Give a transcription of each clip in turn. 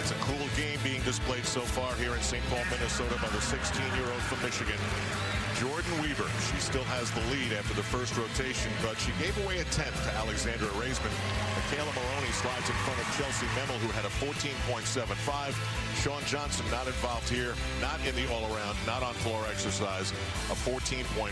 It's a cool game being displayed so far here in St. Paul, Minnesota by the 16-year-old from Michigan, Jordan Weber. She still has the lead after the first rotation, but she gave away a 10th to Alexandra Raisman. Michaela Maroney slides in front of Chelsea Memel, who had a 14.75. Shawn Johnson not involved here, not in the all-around, not on floor exercise. A 14.55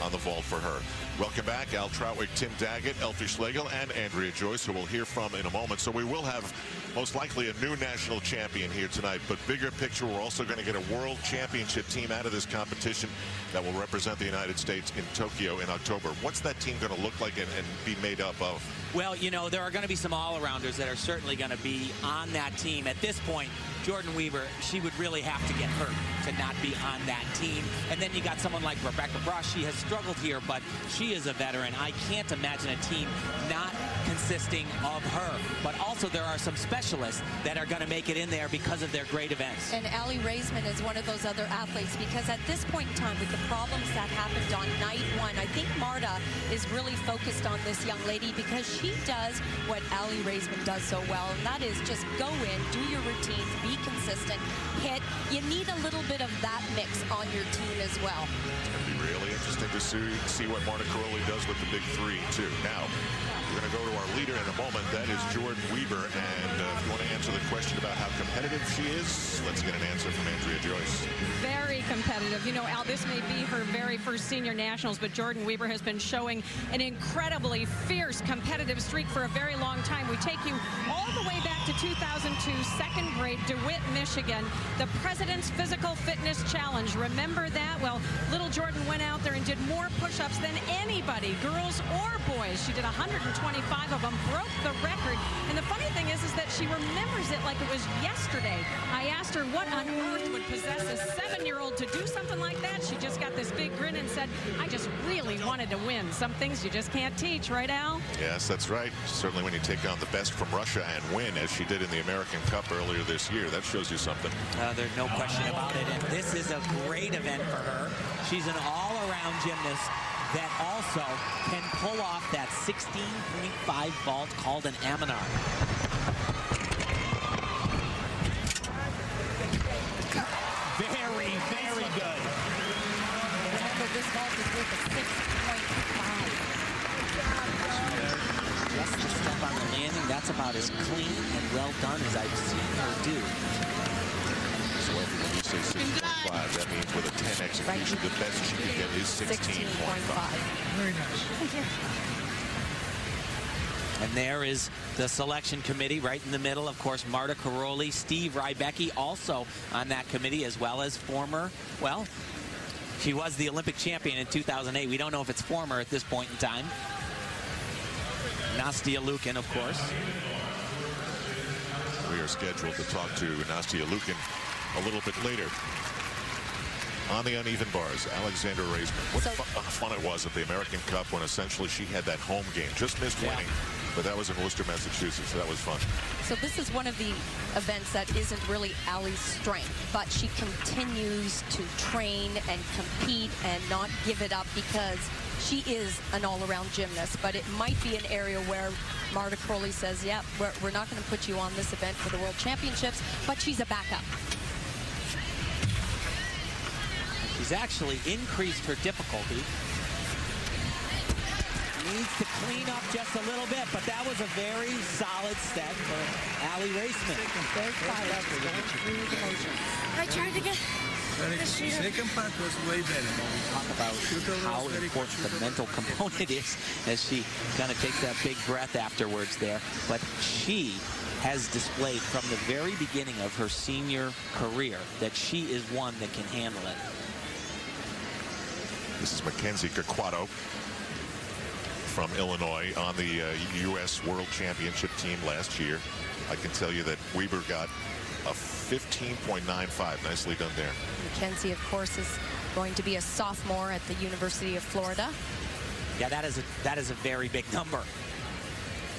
on the vault for her. Welcome back, Al Troutwig, Tim Daggett, Elfie Schlegel, and Andrea Joyce, who we'll hear from in a moment. So we will have most likely a new national champion here tonight, but bigger picture, we're also going to get a world championship team out of this competition that will represent the United States in Tokyo in October. What's that team going to look like and be made up of? Well, you know, there are going to be some all-arounders that are certainly going to be on that team. At this point, Jordan Weber, she would really have to get hurt to not be on that team. And then you got someone like Rebecca Brush. She has struggled here, but she is a veteran. I can't imagine a team not consisting of her. But also there are some specialists that are going to make it in there because of their great events. And Allie Raisman is one of those other athletes, because at this point in time, with the problems that happened on night one, I think Marta is really focused on this young lady, because she does what Allie Raisman does so well, and that is just go in, do your routines, be consistent, hit. You need a little bit of that mix on your team as well. It's going to be really interesting to see what Marta Caroli does with the big three, too. Now, we're going to go to our leader in a moment. That is Jordan Weber. And if you want to answer the question about how competitive she is, let's get an answer from Andrea Joyce. Very competitive. You know, Al, this may be her very first senior nationals, but Jordan Weber has been showing an incredibly fierce competitive streak for a very long time. We take you all the way back to 2002, second grade, DeWitt, Michigan, the President's Physical Fitness Challenge. Remember that? Well, little Jordan went out there and did more push-ups than anybody, girls or boys. She did 125 of them, broke the record. And the funny thing is that she remembers it like it was yesterday. I asked her what on earth would possess a 7-year-old to do something like that. She just got this big grin and said, I just really wanted to win. Some things you just can't teach, right, Al? Yes, that's right. Certainly when you take on the best from Russia and win, as she did in the American Cup earlier this year, that shows you something. There's no question about it, and this is a great event for her. She's an all-around gymnast that also can pull off that 16.5 vault called an Aminar. Very, very good. Remember, this vault is with a 6.5. Just the step on the landing, that's about as clean and well done as I've seen her do. So when you say 6.5, that means with a 10 execution, the best she can get is 16.5. Very nice. Thank you. And there is the selection committee right in the middle. Of course, Marta Caroli, Steve Rybecki also on that committee, as well as former, well, she was the Olympic champion in 2008. We don't know if it's former at this point in time. Nastia Lukin, of course. We are scheduled to talk to Nastia Lukin a little bit later. On the uneven bars, Alexandra Raisman. What fun it was at the American Cup when essentially she had that home game. Just missed winning, but that was in Worcester, Massachusetts, so that was fun. So this is one of the events that isn't really Allie's strength, but she continues to train and compete and not give it up, because she is an all-around gymnast. But it might be an area where Marta Caroli says, yeah, we're not going to put you on this event for the World Championships, but she's a backup. She's actually increased her difficulty. Needs to clean up just a little bit, but that was a very solid set for Allie Raisman. I tried to get Second part was way better. Talk about how important the mental component is as she kind of takes that big breath afterwards there. But she has displayed from the very beginning of her senior career that she is one that can handle it. This is Mackenzie Caquato from Illinois on the U.S. World Championship team last year. I can tell you that Weber got a 15.95. Nicely done there. Mackenzie, of course, is going to be a sophomore at the University of Florida. Yeah, that is a very big number.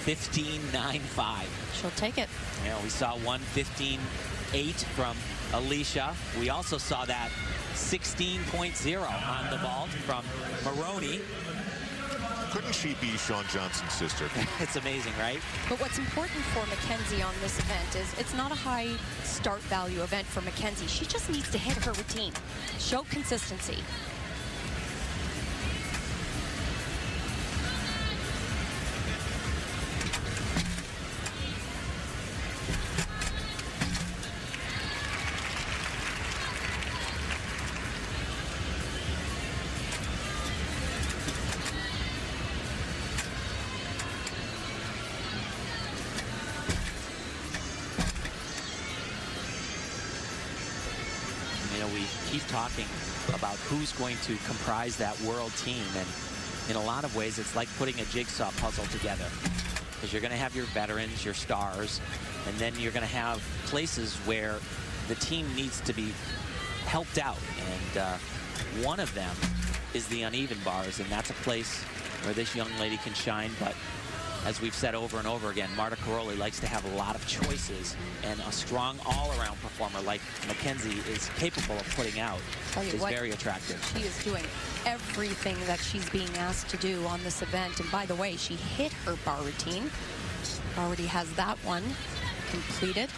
15.95. She'll take it. Yeah, we saw 1:15.8 from Alicia. We also saw that 16.0 on the vault from Maroney. couldn't she be Shawn Johnson's sister? It's amazing, right? But what's important for Mackenzie on this event is it's not a high start value event for Mackenzie. She just needs to hit her routine, show consistency. You know, we keep talking about who's going to comprise that world team, and in a lot of ways it's like putting a jigsaw puzzle together, because you're going to have your veterans, your stars, and then you're going to have places where the team needs to be helped out, and one of them is the uneven bars, and that's a place where this young lady can shine. But as we've said over and over again, Marta Karolyi likes to have a lot of choices, and a strong all-around performer like Mackenzie is capable of putting out is very attractive. She is doing everything that she's being asked to do on this event. And by the way, she hit her bar routine. Already has that one completed.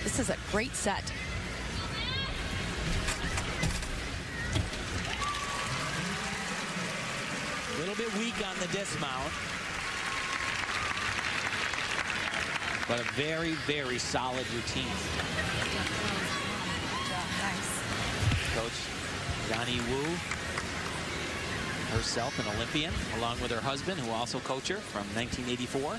This is a great set. A little bit weak on the dismount, but a very, very solid routine. Coach Johnny Wu, herself an Olympian, along with her husband, who also coached her from 1984.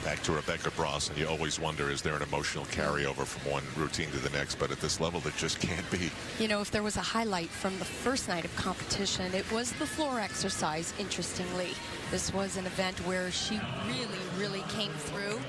Back to Rebecca Bross, and you always wonder, is there an emotional carryover from one routine to the next? But at this level, there just can't be. You know, if there was a highlight from the first night of competition, it was the floor exercise, interestingly. This was an event where she really, really came through.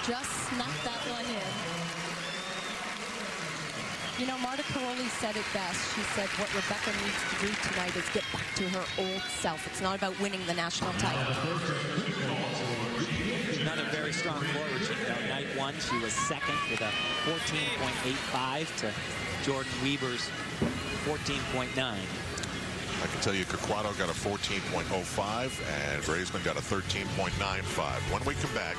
Just snuck that one in. You know, Marta Karolyi said it best. She said what Rebecca needs to do tonight is get back to her old self. It's not about winning the national title. Another very strong floor routine, though. Night one, she was second with a 14.85 to Jordan Weber's 14.9. I can tell you Kikuato got a 14.05 and Raisman got a 13.95. When we come back,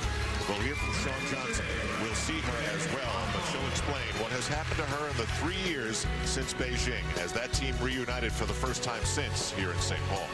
we'll hear from Shawn Johnson. We'll see her as well, but she'll explain what has happened to her in the 3 years since Beijing as that team reunited for the first time since here in St. Paul.